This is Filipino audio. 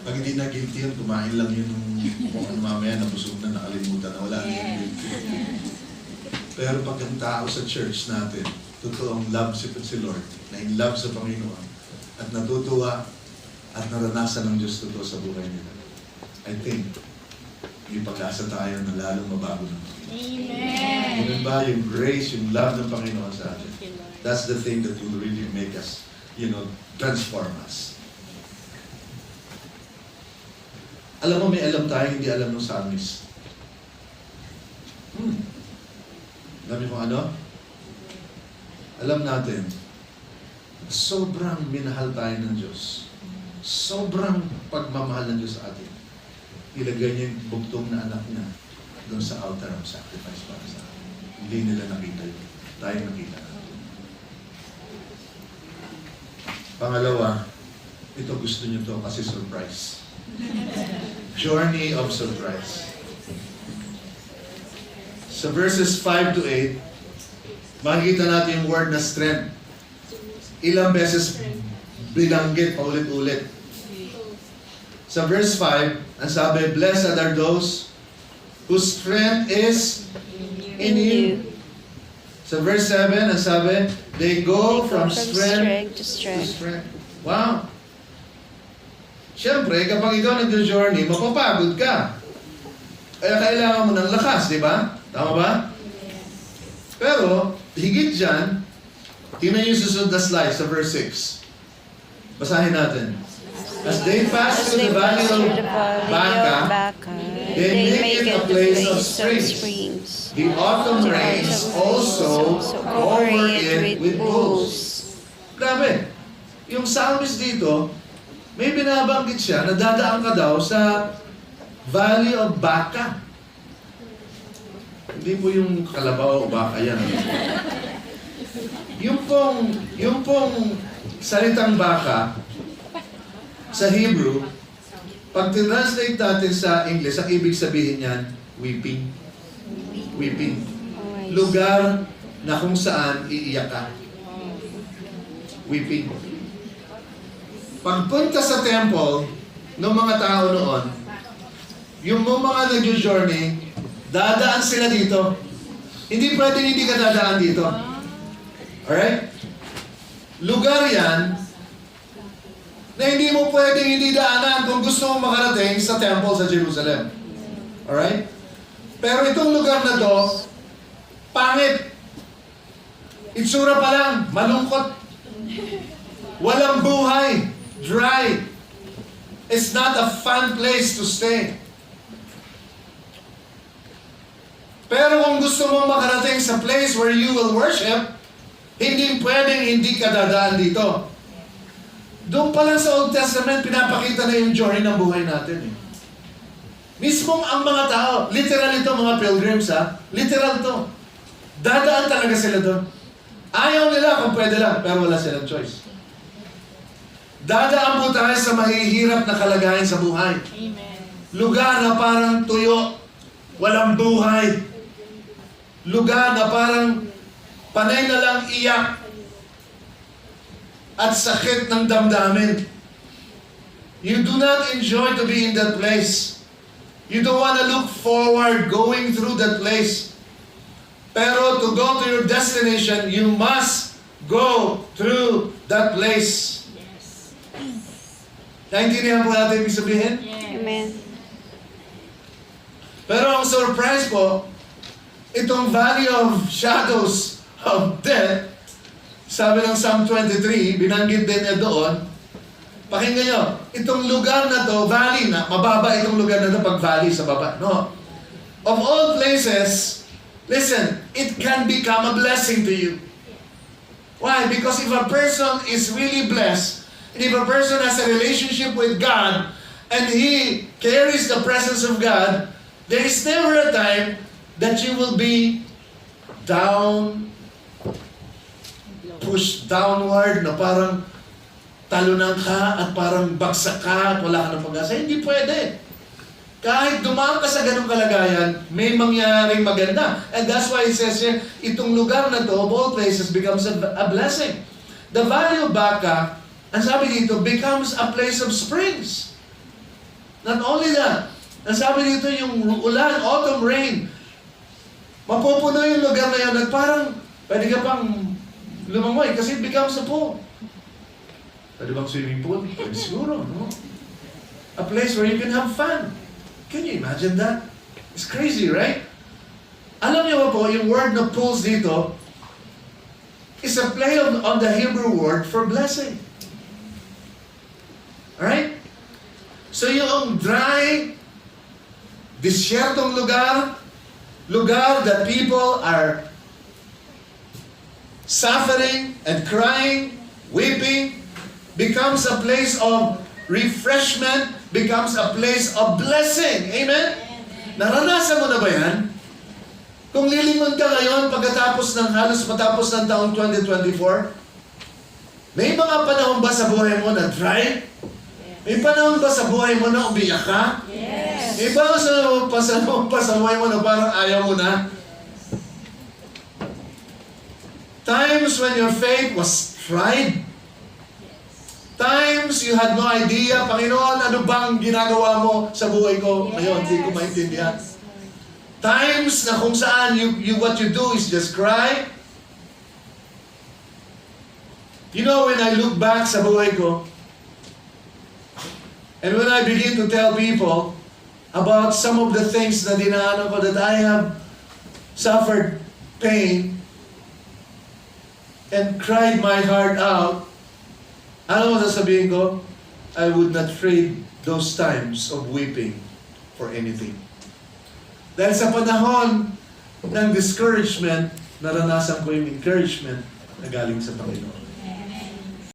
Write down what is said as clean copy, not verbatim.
Pag hindi na guilty yun, kumain lang yun kung ano mamaya, nabusog na, nakalimutan na, wala na yung guilty. Pero pag ang tao sa church natin, totoong love si Lord, na in love sa Panginoon, at natutuwa at naranasan ng Diyos totoo sa buhay nila, I think, may pag-asa tayo na lalong mabago ng Panginoon. Amen. Yun ba yung grace, yung love ng Panginoon sa atin? That's the thing that will really make us, transform us. Alam mo, may alam tayo, hindi alam ng psalmist. Alam niyo kung ano? Alam natin, sobrang minahal tayo ng Diyos. Sobrang pagmamahal ng Diyos sa atin. Ilagay niya yung bugtong na anak niya doon sa altar of sacrifice para sa atin. Hindi nila nakita yun. Tayo nakita natin. Pangalawa, ito gusto niyo to kasi surprise. Journey of surprise. Sa verses 5 to 8, makikita natin yung word na strength. Ilang beses binanggit paulit-ulit. Sa verse 5, ang sabi, blessed are those whose strength is in you. Sa verse 7, ang sabi, they go from strength to strength. Wow! Siyempre, kapag ikaw nag-journey, mapapagod ka. Kaya kailangan mo ng lakas, di ba? Tama ba? Pero, higit dyan, tingnan yung susunod na slide sa verse 6. Basahin natin. As they pass through the valley of Baca, they make it a place of springs. The autumn rains also cover it with pools. Grabe. Yung psalmist dito, may binabanggit siya na dadaan ka daw sa Valley of Baca. Hindi po yung kalabaw o baka yan. Yung pong salitang baka sa Hebrew, pag tinranslate natin sa English, ang ibig sabihin niyan, weeping. Weeping. Lugar na kung saan iiyak ka. Weeping. Pagpunta sa temple ng mga tao noon, yung mga nag-journey, dadaan sila dito. Hindi pwedeng hindi ka dadaan dito. Alright? Lugar yan na hindi mo pwedeng hindi daanan kung gusto mo makarating sa temple sa Jerusalem. Alright? Pero itong lugar na to, pangit. Itsura pa lang, malungkot. Walang buhay. Dry. It's not a fun place to stay. Pero kung gusto mo makarating sa place where you will worship, hindi pwedeng hindi ka dadaan dito. Doon pa lang sa Old Testament, pinapakita na yung journey ng buhay natin. Mismong ang mga tao, literal ito mga pilgrims ha, literal to. Dadaan talaga sila doon. Ayaw nila kung pwede lang, pero wala silang choice. Dadaan po tayo sa mahihirap na kalagayan sa buhay. Amen. Lugar na parang tuyo, walang buhay. Lugar na parang panay na lang iyak at sakit ng damdamin. You do not enjoy to be in that place. You don't want to look forward going through that place. Pero to go to your destination, you must go through that place. Naintindihan po natin ibig sabihin? Yes. Amen. Pero ang surprise po, itong valley of shadows of death, sabi ng Psalm 23, binanggit din niya doon, pakinggan nyo, itong lugar na to, valley na, mababa itong lugar na to pag valley sa baba. No. Of all places, listen, it can become a blessing to you. Why? Because if a person is really blessed, and if a person has a relationship with God, and he carries the presence of God, there is never a time that you will be down, pushed downward, na parang talunan ka at parang bagsak ka at wala ka ng pag-asa. Hindi pwede. Kahit dumaan ka sa ganung kalagayan, may mangyaring maganda. And that's why it says here, itong lugar na to, of all places, becomes a blessing. The Valley of Baca ang sabi dito, becomes a place of springs. Not only that, ang sabi dito, yung ulan, autumn rain, mapupuno yung lugar na yun at parang pwede ka pang lumangoy kasi it becomes a pool. Pwede bang swimming pool? Pwede siguro, no? A place where you can have fun. Can you imagine that? It's crazy, right? Alam niyo ba po, yung word na pools dito is a play on the Hebrew word for blessing. Alright? So yung dry, disyertong lugar that people are suffering and crying, weeping, becomes a place of refreshment, becomes a place of blessing. Amen? Naranasan mo na ba yan? Kung lilingon ka ngayon pagkatapos ng halos matapos ng taong 2024, may mga panahon ba sa buhay mo na dry? May panahon ba sa buhay mo na umiyak ka? Yes. May panahon pa sa buhay mo na parang ayaw mo na? Times when your faith was tried. Times you had no idea, Panginoon, ano bang ginagawa mo sa buhay ko? Ngayon, hindi ko maintindihan. Times na kung saan what you do is just cry. You know, when I look back sa buhay ko, and when I begin to tell people about some of the things na dinaanan ko, that I have suffered pain and cried my heart out, ano mo sasabihin ko? I would not trade those times of weeping for anything. Dahil sa panahon ng discouragement, naranasan ko yung encouragement na galing sa Panginoon.